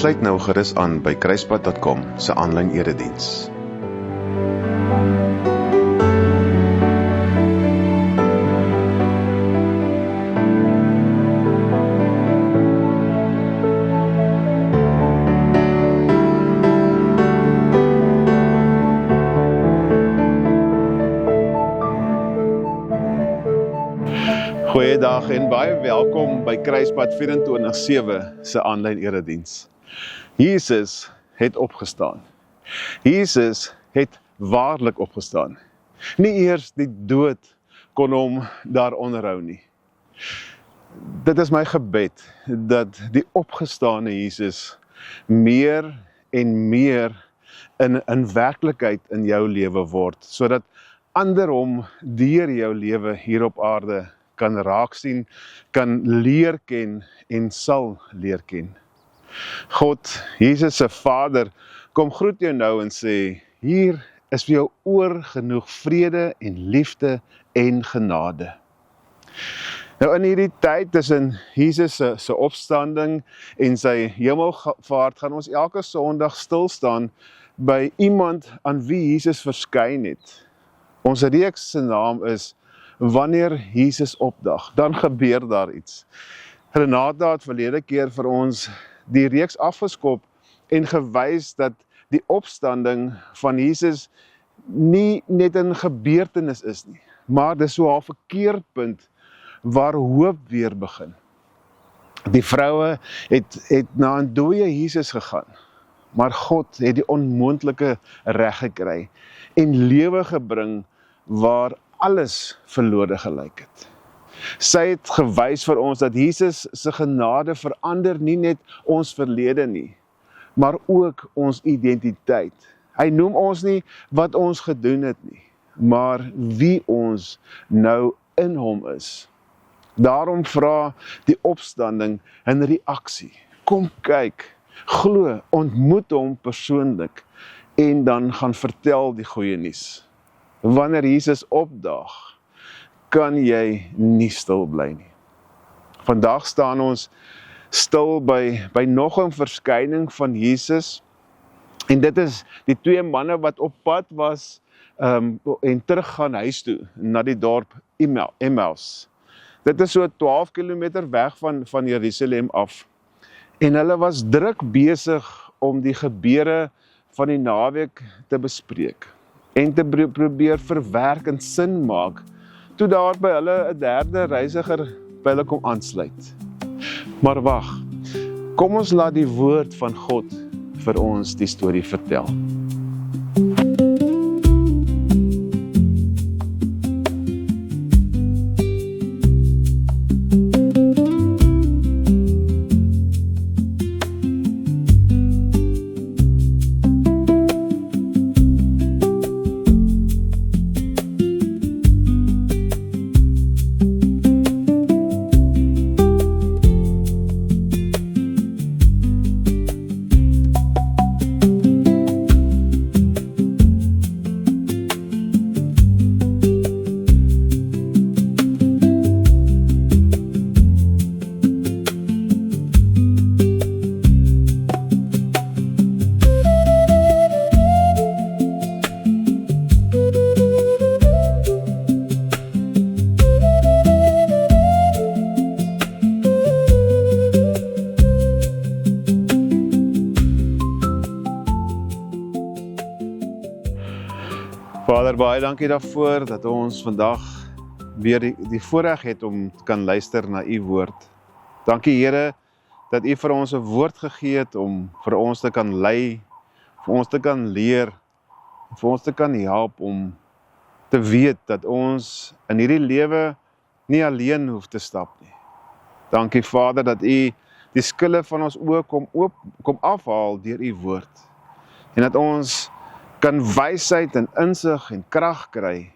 Sluit nou gerus aan by kruispad.com se aanlyn erediens. Goeiedag en baie welkom by Kruispad 24/7 se aanlyn erediens. Jesus het opgestaan. Jesus het waarlik opgestaan. Nie eers die dood kon hom daar onderhou nie. Dit is my gebed dat die opgestane Jesus meer en meer in werklikheid in jou lewe word, sodat ander hom deur jou lewe hier op aarde kan raak sien, kan leer ken en sal leer ken. God, Jesus se Vader, kom groet jou nou en sê, hier is vir jou oor genoeg vrede en liefde en genade. Nou in hierdie tyd tussen Jesus se opstanding en sy hemelvaart gaan ons elke Sondag stil staan by iemand aan wie Jesus verskyn het. Ons reeks se naam is Wanneer Jesus opdag, dan gebeur daar iets. Renata het verlede keer vir ons die reeks afgeskop en gewys dat die opstanding van Jesus nie net 'n gebeurtenis is nie, maar dis so 'n verkeerpunt waar hoop weer begin. Die vroue het na 'n dooie Jesus gegaan, maar God het die onmoontlike reg gekry en lewe gebring waar alles verlore gelyk het. Sy het gewys vir ons dat Jesus se genade verander nie net ons verlede nie, maar ook ons identiteit. Hy noem ons nie wat ons gedoen het nie, maar wie ons nou in hom is. Daarom vra die opstanding 'n reaksie. Kom kyk, glo, ontmoet hom persoonlik en dan gaan vertel die goeie nuus. Wanneer Jesus opdaag, kan jy nie stil bly nie. Vandag staan ons stil by nog 'n verskyning van Jesus, en dit is die twee manne wat op pad was en teruggaan huis toe, na die dorp Emmaus. Dit is so 12 kilometer weg van Jerusalem af, en hulle was druk besig om die gebeure van die naweek te bespreek en te probeer verwerk en sin maak, toe daar by hulle 'n derde reisiger by hulle kom aansluit. Maar wag, kom ons laat die woord van God vir ons die storie vertel. Vader, baie dankie daarvoor dat ons vandag weer die voorreg het om te kan luister na u woord. Dankie Here dat u vir ons 'n woord gegee het om vir ons te kan lei, vir ons te kan leer, vir ons te kan help om te weet dat ons in hierdie lewe nie alleen hoef te stap nie. Dankie Vader dat u die skille van ons oë kom afhaal deur u woord, en dat ons kan wysheid en insig en krag kry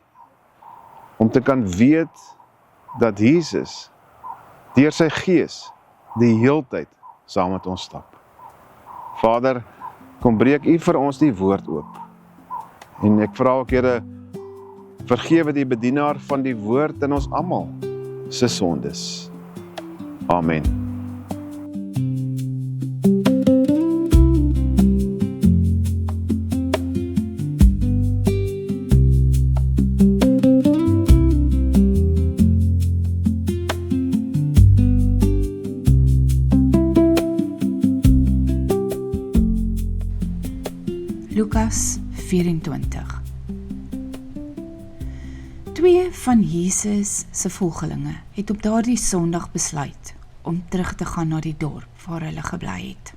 om te kan weet dat Jesus deur sy gees die heeltyd saam met ons stap. Vader, kom breek u vir ons die woord oop. En ek vra ook Here, vergewe die bedienaar van die woord in ons almal se sondes. Amen. Lukas 24. 2 van Jesus se volgelinge het op daardie Sondag besluit om terug te gaan na die dorp waar hulle gebly het.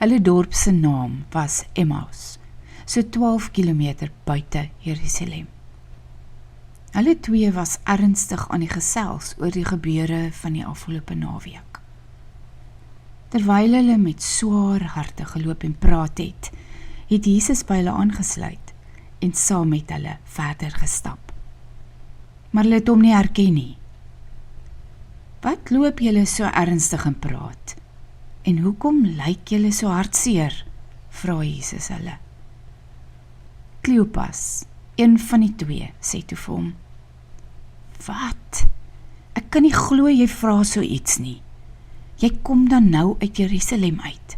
Hulle dorp se naam was Emmaus, so 12 kilometer buite Jerusalem. Hulle twee was ernstig aan die gesels oor die gebeure van die afgelope naweek. Terwyl hulle met swaar harte geloop en praat het Jesus by hulle aangesluit en saam met hulle verder gestap. Maar hulle het hom nie herken nie. Wat loop julle so ernstig en praat? En hoekom lyk julle so hartseer? Vra Jesus hulle. Kleopas, een van die twee, sê toe vir hom: Wat? Ek kan nie glo jy vra so iets nie. Jy kom dan nou uit Jerusalem uit.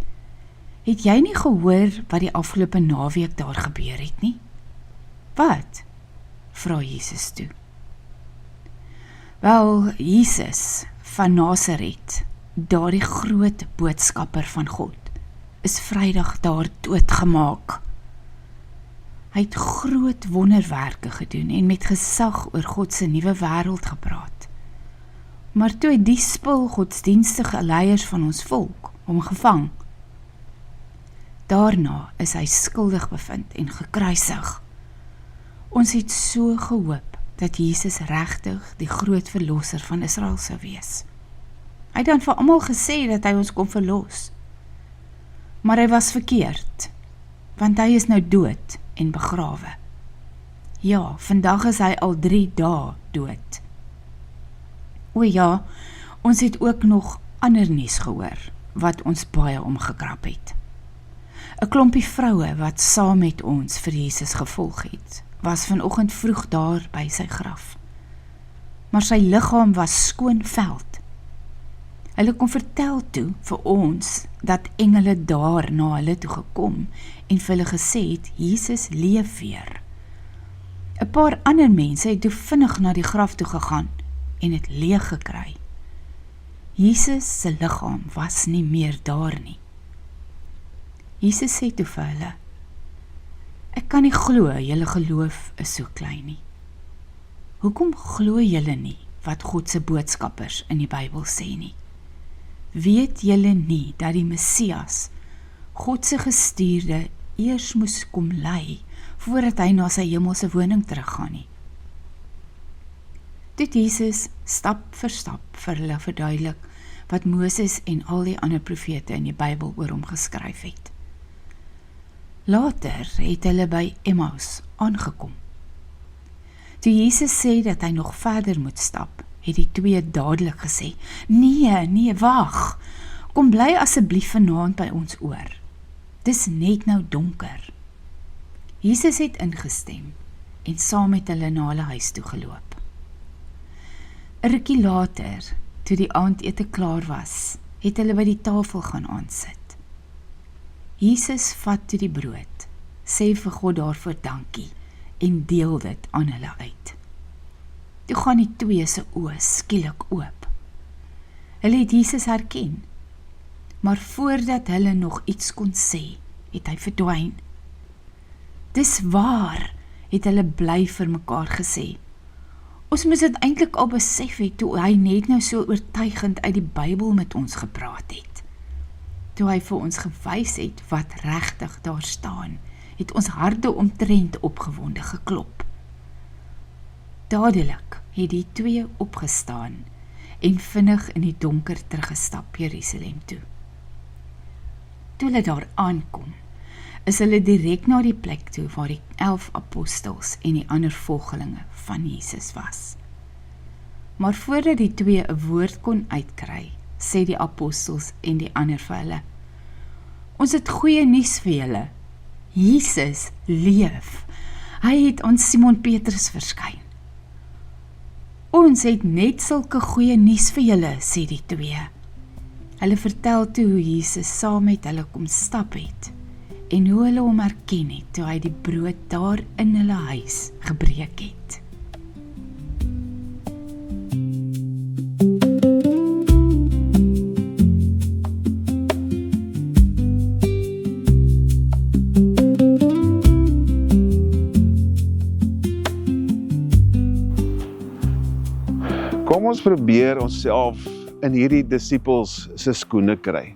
Het jy nie gehoor wat die afgelope naweek daar gebeur het nie? Wat? Vra Jesus toe. Wel, Jesus van Nasaret, daardie groot boodskapper van God, is Vrydag daar doodgemaak. Hy het groot wonderwerke gedoen en met gesag oor God se nuwe wêreld gepraat. Maar toe het die spul godsdienstige leiers van ons volk hom gevang. Daarna is hy skuldig bevind en gekruisig. Ons het so gehoop dat Jesus regtig die groot verlosser van Israel sou wees. Hy het dan vir almal gesê dat hy ons kom verlos. Maar hy was verkeerd, want hy is nou dood en begrawe. Ja, vandag is hy al 3 dae dood. O ja, ons het ook nog ander nuus gehoor, wat ons baie omgekrap het. 'n Klompie vroue wat saam met ons vir Jesus gevolg het, was vanoggend vroeg daar by sy graf. Maar sy liggaam was skoon veld. Hulle kon vertel toe vir ons dat engele daar na hulle toe gekom en vir hulle gesê het, Jesus leef weer. 'n Paar ander mense het toe vinnig na die graf toe gegaan en het leeg gekry. Jesus se liggaam was nie meer daar nie. Jesus sê toe vir hulle: Ek kan nie glo julle geloof is so klein nie. Hoekom glo julle nie wat God se boodskappers in die Bybel sê nie? Weet julle nie dat die Messias, God se gestuurde, eers moes kom ly voordat hy na sy hemelse woning teruggaan nie? Toe Jesus stap vir stap vir hulle verduidelik wat Moses en al die ander profete in die Bybel oor hom geskryf het. Later het hulle by Emmaus aangekom. Toe Jesus sê dat hy nog verder moet stap, het die twee dadelik gesê: Nee, wag, kom bly asseblief vanaand by ons oor. Dis net nou donker. Jesus het ingestem en saam met hulle na hulle huis toe geloop. 'n Rukkie later, toe die aandete klaar was, het hulle by die tafel gaan aansit. Jesus vat toe die brood, sê vir God daarvoor dankie en deel dit aan hulle uit. Toe gaan die twee se oë skielik oop. Hulle het Jesus herken, maar voordat hulle nog iets kon sê, het hy verdwyn. Dis waar, het hulle bly vir mekaar gesê. Ons moes dit eintlik al besef het toe hy net nou so oortuigend uit die Bybel met ons gepraat het. Toe hy vir ons gewys het wat regtig daar staan, het ons harte omtrent opgewonde geklop. Dadelik het die twee opgestaan en vinnig in die donker teruggestap Jerusalem toe. Toe hulle daar aankom, is hulle direk na die plek toe waar die 11 apostels en die ander volgelinge van Jesus was. Maar voordat die twee 'n woord kon uitkry, sê die apostels en die ander vir hulle: Ons het goeie nuus vir julle. Jesus leef. Hy het aan Simon Petrus verskyn. Ons het net sulke goeie nuus vir julle, sê die twee. Hulle vertel toe hoe Jesus saam met hulle kom stap het en hoe hulle hom herken het toe hy die brood daar in hulle huis gebreek het. Kom ons probeer onsself in hierdie disippels se skoene kry.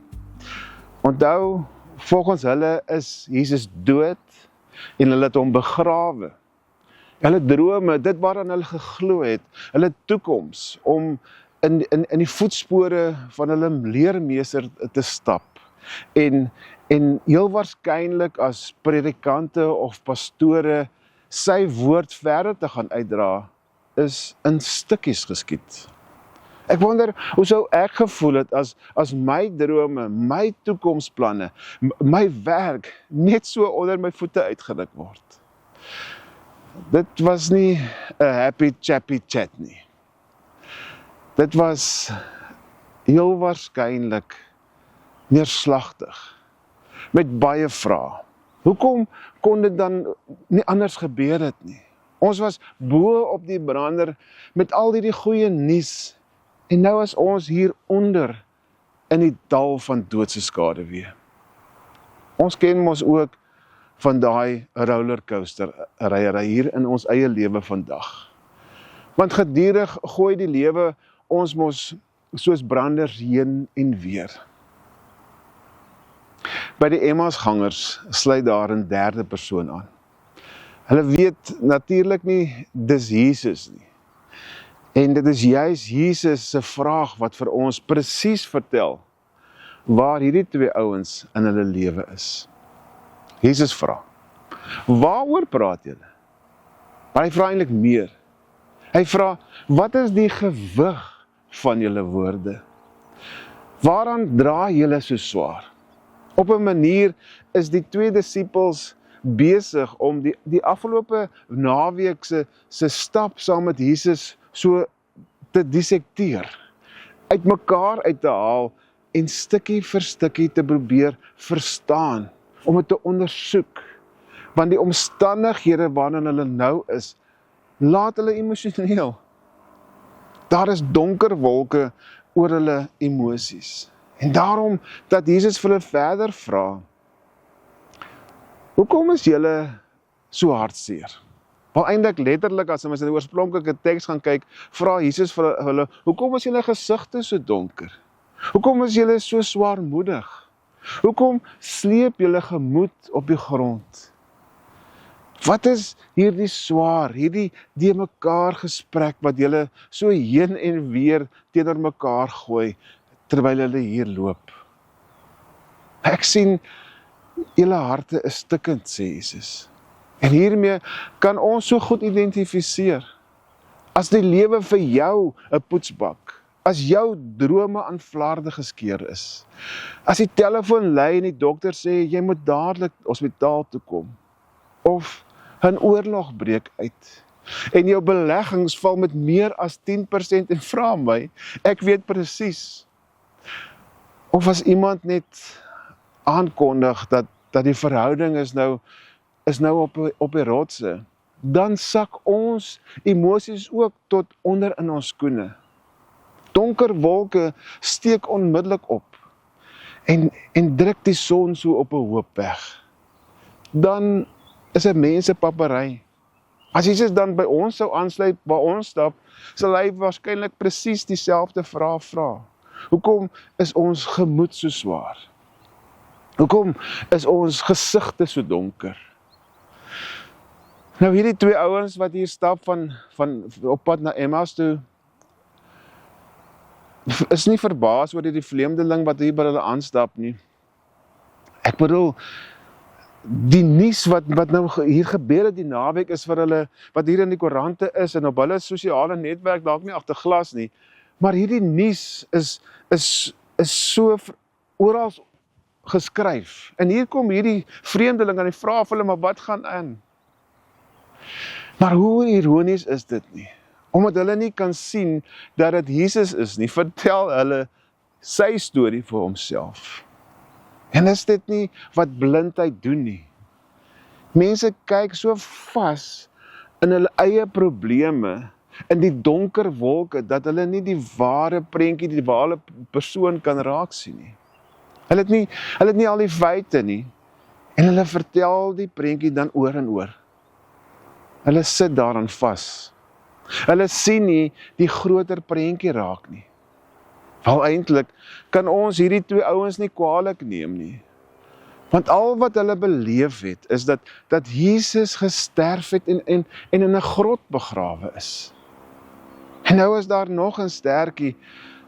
Onthou, volgens hulle is Jesus dood en hulle het hom begrawe. Hulle drome, dit waaraan hulle geglo het, hulle toekoms om in die voetspore van hulle leermeester te stap en heel waarskynlik as predikante of pastore sy woord verder te gaan uitdra, is in stukkies geskied. Ek wonder, hoe sou ek gevoel het as my drome, my toekomsplanne, my werk net so onder my voete uitgedruk word. Dit was nie 'n happy chappy chat nie. Dit was heel waarskynlik neerslagtig, met baie vrae. Hoekom kon dit dan nie anders gebeur het nie? Ons was bo op die brander met al die goeie nuus, en nou is ons hier onder in die dal van doodse skaduwee. Ons ken mos ook van daai rollercoaster ryery hier in ons eie lewe vandag. Want gedurig gooi die lewe ons mos soos branders heen en weer. By die Emmausgangers sluit daar 'n derde persoon aan. Hulle weet natuurlik nie dis Jesus nie. En dit is juis Jesus se vraag wat vir ons presies vertel waar hierdie twee ouens in hulle lewe is. Jesus vra, waaroor praat julle? Maar hy vra eintlik meer. Hy vra, wat is die gewig van julle woorde? Waaraan dra julle so swaar? Op 'n manier is die twee disippels besig om die afgelope naweek se stap saam met Jesus so te dissekteer, uit mekaar uit te haal en stukkie vir stukkie te probeer verstaan, om dit te ondersoek, want die omstandighede waarin hulle nou is, laat hulle emosioneel. Daar is donker wolke oor hulle emosies, en daarom dat Jesus vir hulle verder vra, hoekom is julle so hartseer? Wel eintlik letterlik, as ons in die oorspronklike teks gaan kyk, vra Jesus vir hulle, hoekom is julle gesigte so donker? Hoekom is julle so swaarmoedig? Hoekom sleep julle gemoed op die grond? Wat is hierdie swaar, hierdie die mekaar gesprek wat julle so heen en weer teenoor mekaar gooi, terwyl hulle hier loop? Ek sien, julle harte is stikkend, sê Jesus. En hiermee kan ons so goed identifiseer. As die lewe vir jou 'n poetsbak, as jou drome aan vlaarde geskeur is, as die telefoon lui en die dokter sê, jy moet dadelik hospitaal toe kom, of 'n oorlog breek uit, en jou beleggings val met meer as 10% en vra my, ek weet presies, of as iemand net aankondig dat die verhouding is nou op die rotse, dan sak ons emosies ook tot onder in ons skoene. Donker wolke steek onmiddellik op en druk die son so op 'n hoop weg. Dan is 'n mens 'n papery. As Jesus dan by ons sou aansluit, waar ons stap, sal hy waarskynlik presies dieselfde vraag vra. Hoekom is ons gemoed so swaar? Hoekom is ons gesigte so donker? Nou hierdie twee ouens wat hier stap van op pad na Emmaus toe, is nie verbaas oor die vreemdeling wat hier by hulle aanstap nie. Ek bedoel, die nuus wat nou hier gebeur het die naweek is vir hulle, wat hier in die koerante is en op hulle sosiale netwerk dalk nie agter glas nie, maar hierdie nuus is so oral geskryf. En hier kom hierdie vreemdeling en hy vra vir hulle, maar wat gaan aan? Maar hoe ironies is dit nie? Omdat hulle nie kan sien dat dit Jesus is nie, vertel hulle sy storie vir homself. En is dit nie wat blindheid doen nie? Mense kyk so vas in hulle eie probleme, in die donker wolke, dat hulle nie die ware prentjie, die ware persoon kan raak sien nie. Hulle het nie al die feite nie, en hulle vertel die prentjie dan oor en oor. Hulle sit daaraan vas. Hulle sien nie die groter prentjie raak nie. Wel eintlik kan ons hierdie twee ouens nie kwaadlik neem nie. Want al wat hulle beleef het, is dat Jesus gesterf het en in 'n grot begrawe is. En nou is daar nog 'n stertjie,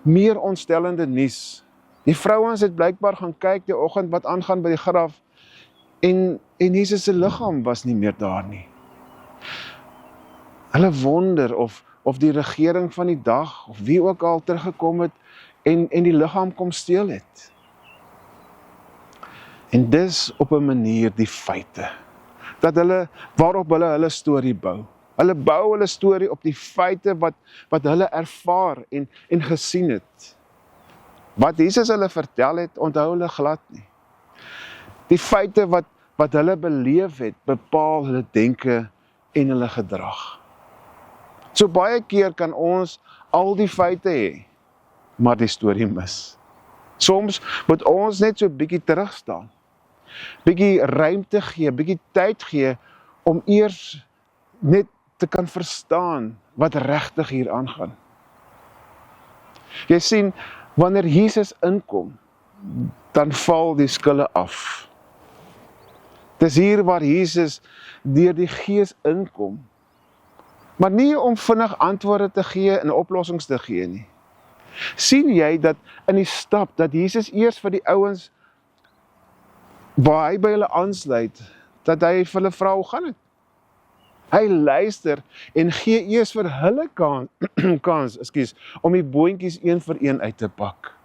meer ontstellende nuus. Die vrouens het blykbaar gaan kyk die oggend wat aangaan by die graf, en Jesus se liggaam was nie meer daar nie. Hulle wonder of die regering van die dag, of wie ook al teruggekom het, en die liggaam kom steel het. En dis op 'n manier die feite, waarop hulle storie bou. Hulle bou hulle storie op die feite wat hulle ervaar en gesien het. Wat Jesus hulle vertel het, onthou hulle glad nie. Die feite wat hulle beleef het, bepaal hulle denke en hulle gedrag. So baie keer kan ons al die feite hê, maar die storie mis. Soms moet ons net so bietjie terugstaan, bietjie ruimte gee, bietjie tyd gee, om eers net te kan verstaan wat regtig hier aangaan. Jy sien, wanneer Jesus inkom, dan val die skille af. Dis hier waar Jesus deur die Gees inkom, maar nie om vinnig antwoorde te gee en oplossings te gee nie. Sien jy dat in die stap, dat Jesus eers vir die ouens, waar hy by hulle aansluit, dat hy vir hulle vra hoe gaan het? Hy luister en gee eers vir hulle kans, om die boontjies een vir een uit te pak.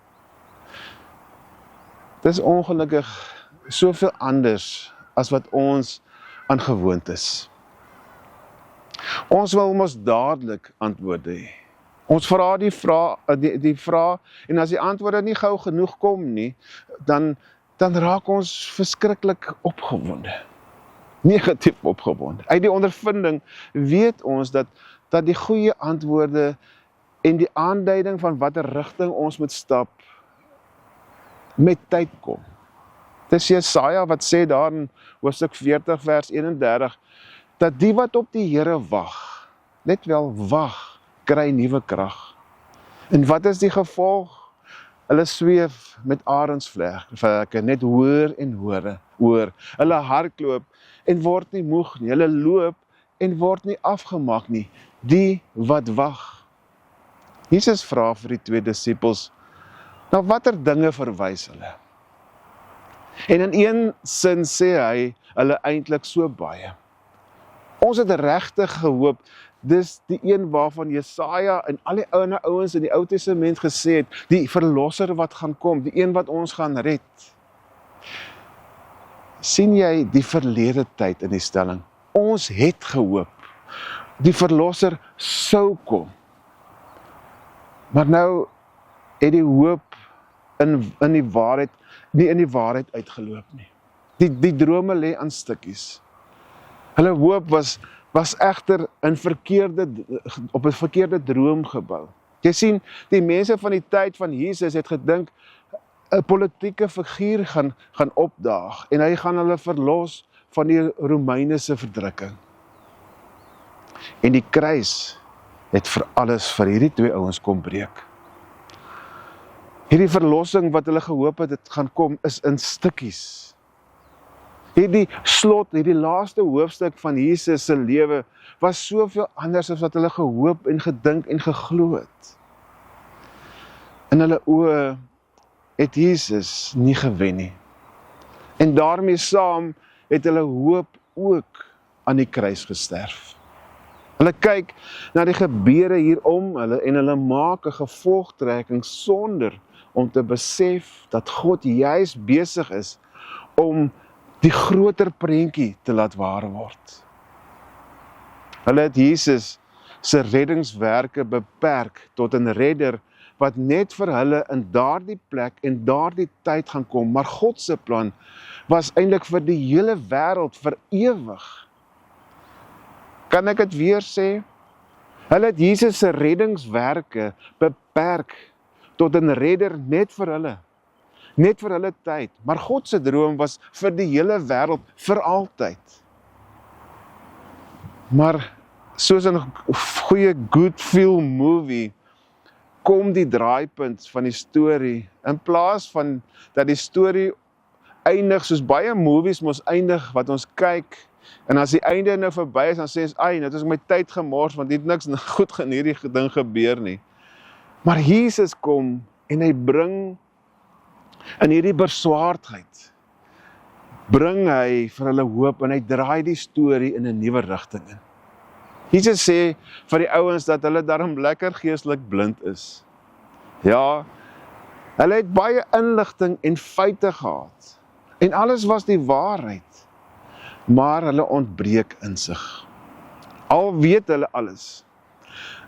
Dis ongelukkig soveel anders as wat ons aan gewoond is. Ons wil mos dadelik antwoorde hê. Ons vra die vraag, en as die antwoorde nie gou genoeg kom nie, dan raak ons verskriklik opgewonde. Negatief opgewonde. Uit die ondervinding weet ons dat die goeie antwoorde en die aanduiding van watter rigting ons moet stap, met tyd kom. Dis Jesaja wat sê daar in hoofstuk 40 vers 31, dat die wat op die Here wag, net wel wag, kry nuwe krag. En wat is die gevolg? Hulle sweef met arendsvlerke, net hoër en hoër. Hulle hardloop en word nie moeg nie. Hulle loop en word nie afgemaak nie. Die wat wag. Jesus vra vir die twee disippels, na watter dinge verwys hulle? En in een sin sê hy hulle eintlik so baie. Ons het regtig gehoop, dis die een waarvan Jesaja en al die ander ouens in die Ou Testament gesê het, die verlosser wat gaan kom, die een wat ons gaan red. Sien jy die verlede tyd in die stelling? Ons het gehoop, die verlosser sou kom. Maar nou het die hoop in die waarheid, nie in die waarheid uitgeloop nie. Die drome lê aan stukkies. Hulle hoop was egter op 'n verkeerde droom gebou. Jy sien, die mense van die tyd van Jesus het gedink 'n politieke figuur gaan opdaag en hy gaan hulle verlos van die Romeine se verdrukking. En die kruis het vir alles vir hierdie twee ouens kom breek. Hierdie verlossing wat hulle gehoop het gaan kom, is in stukkies. Hierdie laaste hoofstuk van Jesus se lewe was soveel anders as wat hulle gehoop en gedink en geglo het. In hulle oë het Jesus nie gewen nie. En daarmee saam het hulle hoop ook aan die kruis gesterf. Hulle kyk na die gebeure hierom en hulle maak 'n gevolgtrekking sonder om te besef dat God juis besig is om die groter prentjie te laat waar word. Hulle het Jesus se reddingswerke beperk tot 'n redder wat net vir hulle in daardie plek en daardie tyd gaan kom, maar God se plan was eintlik vir die hele wêreld vir ewig. Kan ek dit weer sê? Hulle het Jesus se reddingswerke beperk tot 'n redder net vir hulle tyd, maar God se droom was vir die hele wêreld vir altyd. Maar soos 'n goeie good feel movie, kom die draaipunt van die storie, in plaas van dat die storie eindig soos baie movies mos eindig wat ons kyk, en as die einde nou verby is, dan sê ons, ai, nou het ons my tyd gemors, want dit het niks goed in hierdie ding gebeur nie. Maar Jesus kom, en hy bring, in hierdie beswaardheid, bring hy vir hulle hoop, en hy draai die storie in 'n nuwe rigting in. Jesus sê vir die ouens dat hulle daarom lekker geestelik blind is. Ja, hulle het baie inligting en feite gehad, en alles was die waarheid, maar hulle ontbreek insig. Al weet hulle alles,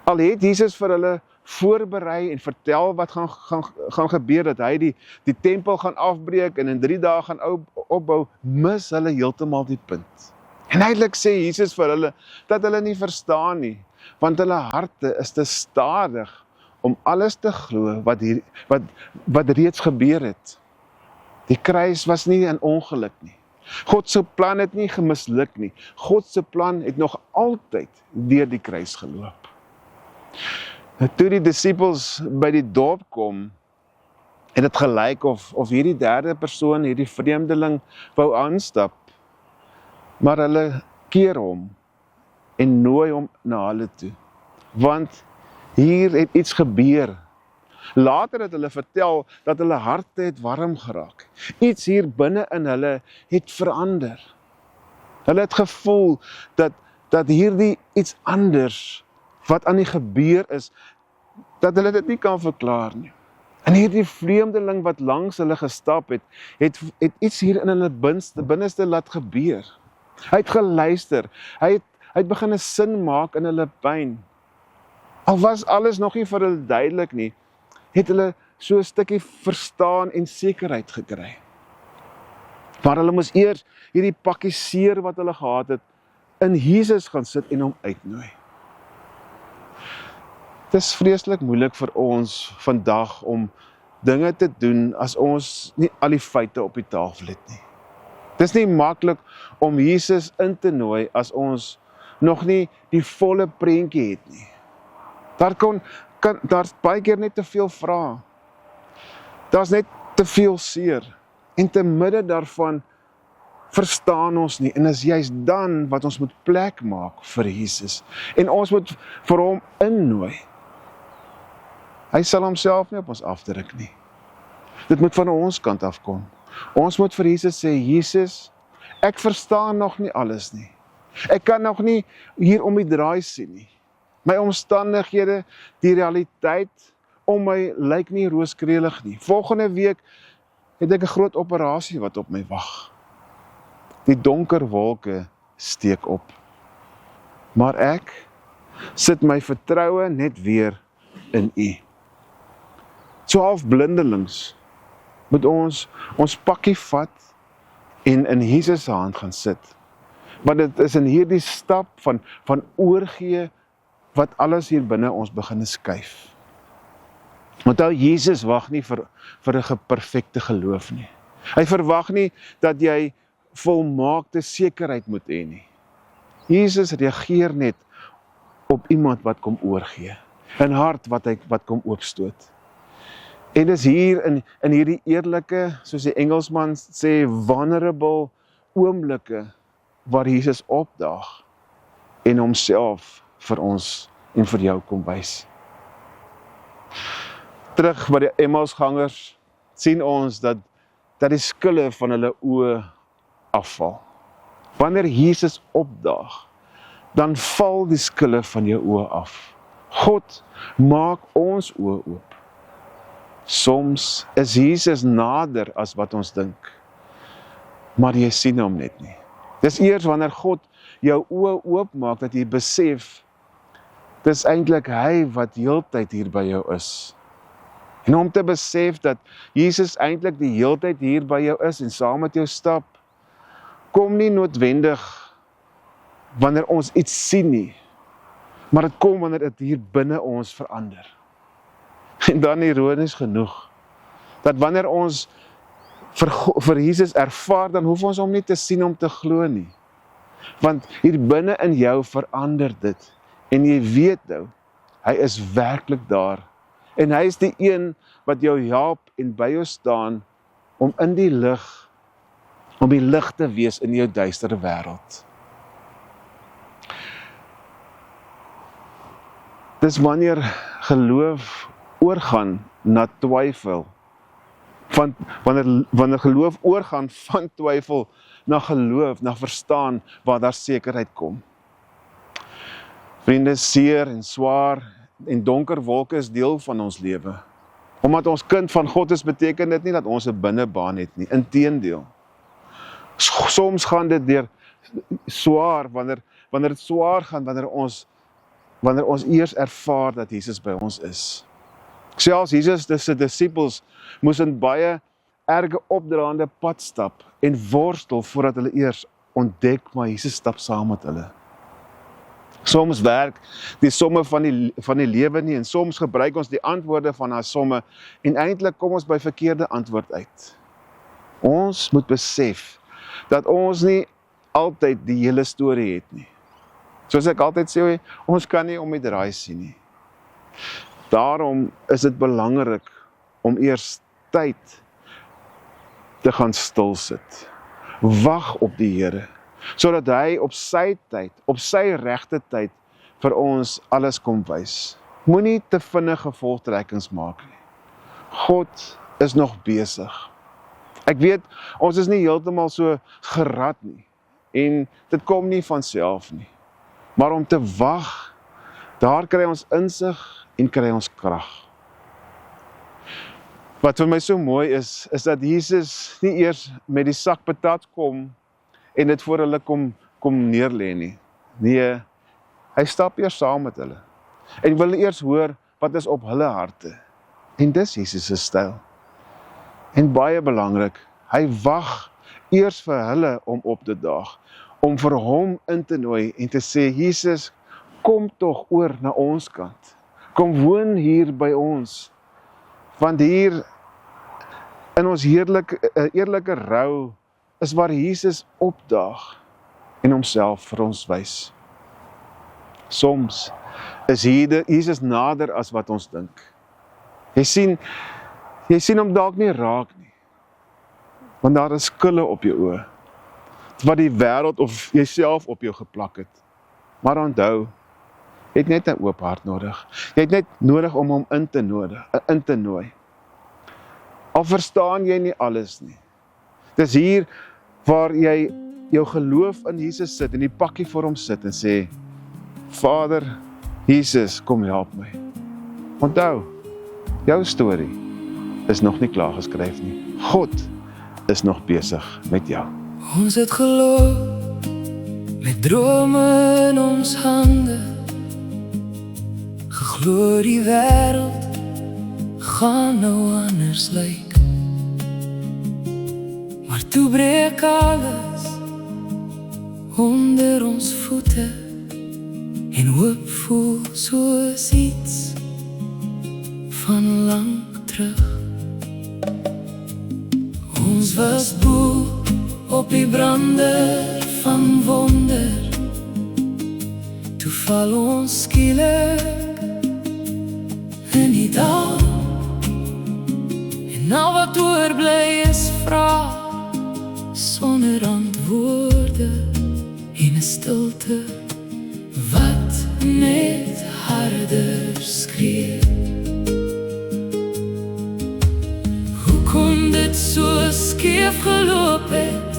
al het Jesus vir hulle voorberei en vertel wat gaan gebeur, dat hy die tempel gaan afbreek en in 3 dae gaan opbou, mis hulle heeltemal die punt. En eintlik sê Jesus vir hulle, dat hulle nie verstaan nie, want hulle harte is te stadig om alles te glo wat reeds gebeur het. Die kruis was nie 'n ongeluk nie. God se plan het nie gemisluk nie. God se plan het nog altyd deur die kruis geloop. Toe die disippels by die dorp kom, het dit gelyk of hierdie derde persoon, hierdie vreemdeling, wou aanstap, maar hulle keer hom en nooi hom na hulle toe, want hier het iets gebeur. Later het hulle vertel dat hulle harte het warm geraak. Iets hier binne in hulle het verander. Hulle het gevoel dat hierdie iets anders wat aan die gebeur is, dat hulle dit nie kan verklaar nie. En hierdie vreemdeling wat langs hulle gestap het iets hier in hulle binneste laat gebeur. Hy het geluister, hy het begin 'n sin maak in hulle pyn. Al was alles nog nie vir hulle duidelik nie, het hulle so 'n stukkie verstaan en sekerheid gekry. Maar hulle moes eers hierdie pakkie seer wat hulle gehad het, in Jesus gaan sit en hom uitnooi. Dit is vreeslik moeilik vir ons vandag om dinge te doen as ons nie al die feite op die tafel het nie. Dit is nie maklik om Jesus in te nooi as ons nog nie die volle prentjie het nie. Daar's baie keer net te veel vrae. Daar's net te veel seer. En te midde daarvan verstaan ons nie. En is juist dan wat ons moet plek maak vir Jesus. En ons moet vir hom innooi. Hy sal homself nie op ons afdruk nie. Dit moet van ons kant af kom. Ons moet vir Jesus sê, Jesus, ek verstaan nog nie alles nie. Ek kan nog nie hier om die draai sien nie. My omstandighede, die realiteit om my lyk nie rooskrelig nie. Volgende week het ek 'n groot operasie wat op my wag. Die donker wolke steek op. Maar ek sit my vertroue net weer in U. So half blindelings moet ons pakkie vat en in Jesus se hand gaan sit. Want dit is in hierdie stap van oorgee wat alles hier binne ons begin skuif. Onthou, Jesus wag nie vir 'n geperfekte geloof nie. Hy verwag nie dat jy volmaakte sekerheid moet hê nie. Jesus reageer net op iemand wat kom oorgee. 'n hart wat kom oopstoot. En dis hier in hierdie eerlike, soos die Engelsman sê, vulnerable oomblikke waar Jesus opdaag en homself vir ons en vir jou kom wys. Terug by die Emmausgangers sien ons dat die skille van hulle oë afval. Wanneer Jesus opdaag, dan val die skille van jou oë af. God maak ons oë oop. Soms is Jesus nader as wat ons dink, maar jy sien hom net nie. Dis eers wanneer God jou oë oopmaak dat jy besef, dis eintlik hy wat heeltyd hier by jou is. En om te besef dat Jesus eintlik die heeltyd hier by jou is en saam met jou stap, kom nie noodwendig wanneer ons iets sien nie, maar dit kom wanneer dit hier binne ons verander. En dan ironies genoeg, dat wanneer ons vir Jesus ervaar, dan hoef ons hom nie te sien om te glo nie. Want hier binne in jou verander dit. En jy weet nou, hy is werklik daar. En hy is die een wat jou help en by jou staan om in die lig, om die lig te wees in jou duistere wêreld. Dis wanneer geloof oorgaan na twyfel, wanneer geloof oorgaan van twyfel na geloof, na verstaan, waar daar sekerheid kom. Vriende, seer en swaar en donker wolke is deel van ons lewe. Omdat ons kind van God is, beteken dit nie dat ons 'n binnebaan het nie. Inteendeel. Soms gaan dit deur swaar, wanneer dit swaar gaan, wanneer ons eers ervaar dat Jesus by ons is. Selfs Jesus se disippels moes in baie erge opdraande pad stap en worstel voordat hulle eers ontdek, maar Jesus stap saam met hulle. Soms werk die somme van die lewe nie, en soms gebruik ons die antwoorde van haar somme, en eintlik kom ons by verkeerde antwoord uit. Ons moet besef dat ons nie altyd die hele storie het nie. Soos ek altyd sê, ons kan nie om die draai sien nie. Daarom is dit belangrik om eers tyd te gaan stil sit. Wag op die Here, sodat hy op sy tyd, op sy regte tyd vir ons alles kom wys. Moenie te vinnige gevolgtrekkings maak nie. God is nog besig. Ek weet, ons is nie heeltemal so gerad nie, en dit kom nie van self nie. Maar om te wag, daar kry ons insig en kry ons krag. Wat vir my so mooi is dat Jesus nie eers met die sak patat kom en dit voor hulle kom neerlê nie. Nee, hy stap eers saam met hulle. En wil eers hoor wat is op hulle harte. En dis Jesus se styl. En baie belangrik, hy wag eers vir hulle om op te daag, om vir hom in te nooi en te sê, Jesus, kom tog oor na ons kant. Kom woon hier by ons. Want hier in ons eerlike rou is waar Jesus opdaag en homself vir ons wys. Soms is Jesus nader as wat ons dink. Jy sien hom dalk nie raak nie, want daar is skille op jou oë, wat die wêreld of jouself op jou geplak het. Maar onthou, jy het net 'n oop hart nodig. Jy het net nodig om hom in te nooi. Al verstaan jy nie alles nie. Dis hier waar jy jou geloof in Jesus sit en die pakkie voor hom sit en sê, Vader, Jesus, kom help my. Onthou, jou storie is nog nie klaar geskryf nie. God is nog besig met jou. Ons het geloof met drome in ons hande, geglo die wêreld gaan nou anders lyk. Maar toe breek alles onder ons voete en hoop voel soos iets van lang terug. Ons was boe op die brander van wonder, toe val ons skielik in die dal, en al wat oorbly is vrae sonder antwoorde en 'n stilte wat net harder skree. Hoe kon dit so skeef geloop het?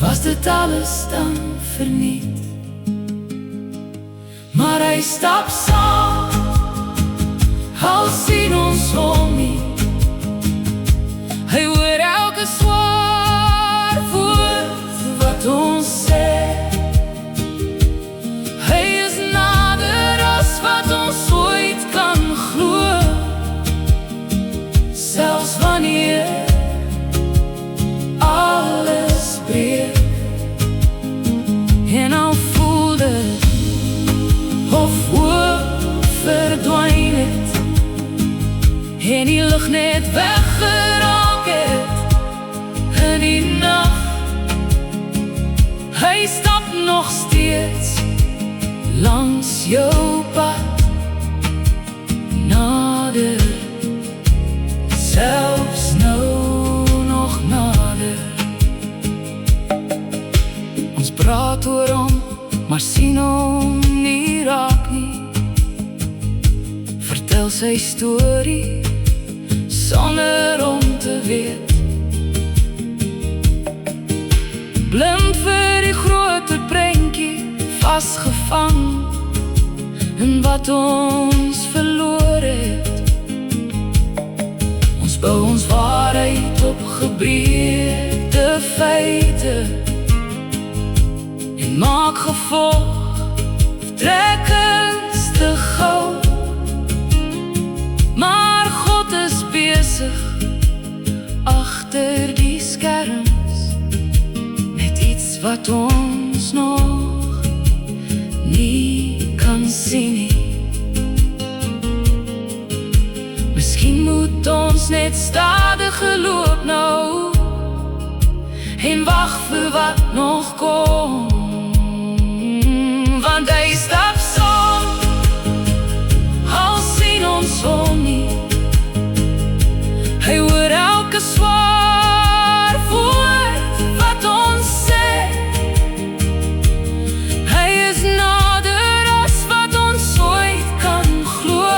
Was dit alles dan verniet? Maar hy stap saam, al sien ons hom nie. Hy hoor elke swaar woord wat ons sê. Hy is nader as wat ons ooit kan glo, selfs wanneer alles breek. En al voel dit of hoop verdwyn het en die lig net weggeraak het in die nag, hy stap nog steeds langs jou pad nader, selfs nou nog nader. Ons praat oor hom, maar sien hom nie raak nie. Vertel sy storie sonder om te weet. Blind vir die groter prentjie, vasgevang in wat ons verloor het. Ons bou ons waarheid op gebreekte feite en maak gevolg trekkings te gou. Maar God is besig agter die skerms met iets wat ons nog nie kan sien nie. Miskien moet ons net stadig geloop nou en wag vir wat nog kom, want hy stap saam, al sien ons hom nie. Hy hoor elke swaar woord wat ons sê. Hy is nader as wat ons ooit kan glo,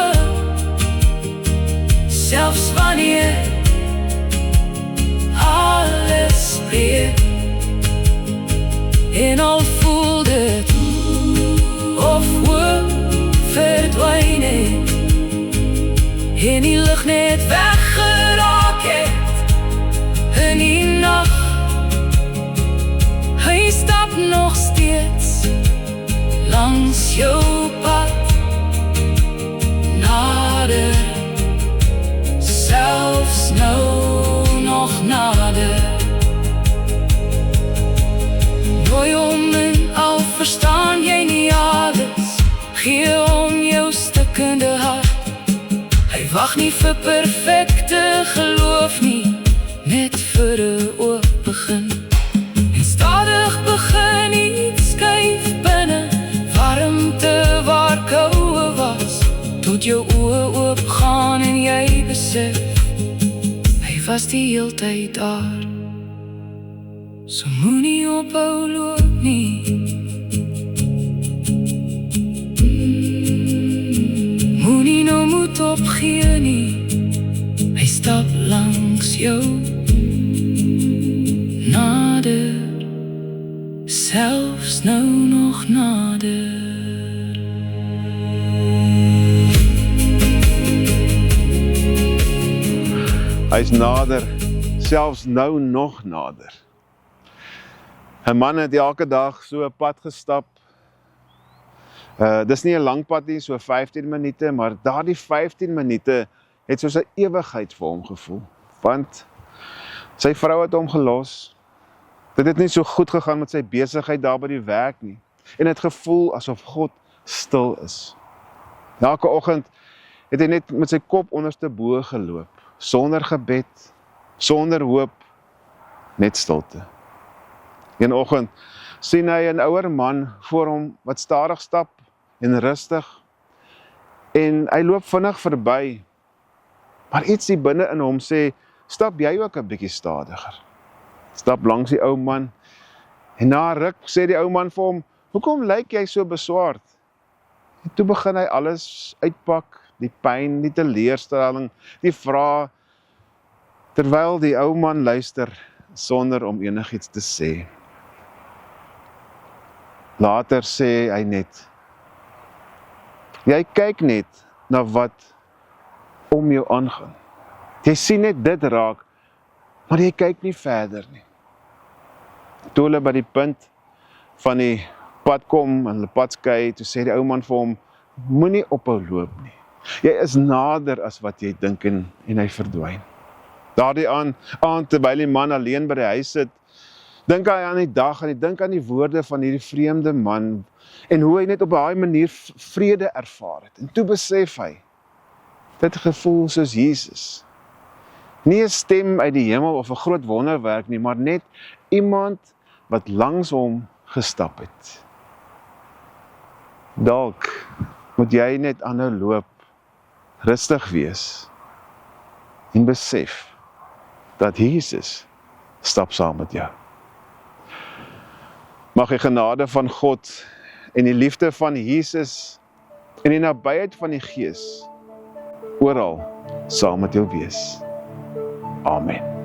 selfs wanneer alles breek. En al voel dit of hoop verdwyn het en die lig net weggeraak het in die nag, hy stap nog steeds langs jou pad nader, selfs nou nog nader. Nooi hom in, al verstaan jy nie alles, gee hom jou stikkende hart. Hy wag nie vir perfekte geloof nie, net vir 'n oop begin. En stadig begin iets skuif binne, warmte waar koue was, tot jou oë oop gaan en jy besef, hy was die heeltyd daar. So moenie ophou loop nie, moenie nou moed opgee nie. Hy stap langs jou nader, selfs nou nog nader. Hy's nader, selfs nou nog nader. 'n Man het elke dag so 'n pad gestap. Dis nie 'n lang pad nie, so 15 minute, maar daardie 15 minute het soos 'n ewigheid vir hom gevoel. Want sy vrou het hom gelos. Dit het nie so goed gegaan met sy besigheid daar by die werk nie. En het gevoel asof God stil is. Elke oggend het hy net met sy kop onderste bo geloop, sonder gebed, sonder hoop, net stilte. Een oggend sien hy 'n ouer man voor hom wat stadig stap en rustig, en hy loop vinnig verby, maar ietsie binne in hom sê, stap jy ook 'n bietjie stadiger. Stap langs die ou man, en na 'n ruk sê die ou man vir hom, hoekom lyk jy so beswaard? En toe begin hy alles uitpak, die pyn, die teleurstelling, die vrae, terwyl die ou man luister, sonder om enigiets te sê. Later sê hy net, jy kyk net na wat om jou aangaan. Jy sien net dit raak, maar jy kyk nie verder nie. Toe hulle by die punt van die pad kom, en hulle pad skei, toe sê die ou man vir hom, moenie ophou loop nie. Jy is nader as wat jy dink, en hy verdwyn. Daardie aand terwyl die man alleen by die huis sit, dink hy aan die dag, en hy dink aan die woorde van hierdie vreemde man, en hoe hy net op daai manier vrede ervaar het. En toe besef hy, dit gevoel soos Jesus. Nie 'n stem uit die hemel of 'n groot wonderwerk nie, maar net iemand wat langs hom gestap het. Dalk moet jy net aanhou loop, rustig wees en besef dat Jesus stap saam met jou. Mag die genade van God en die liefde van Jesus en die nabyheid van die Gees oral saam met jou wees. Amen.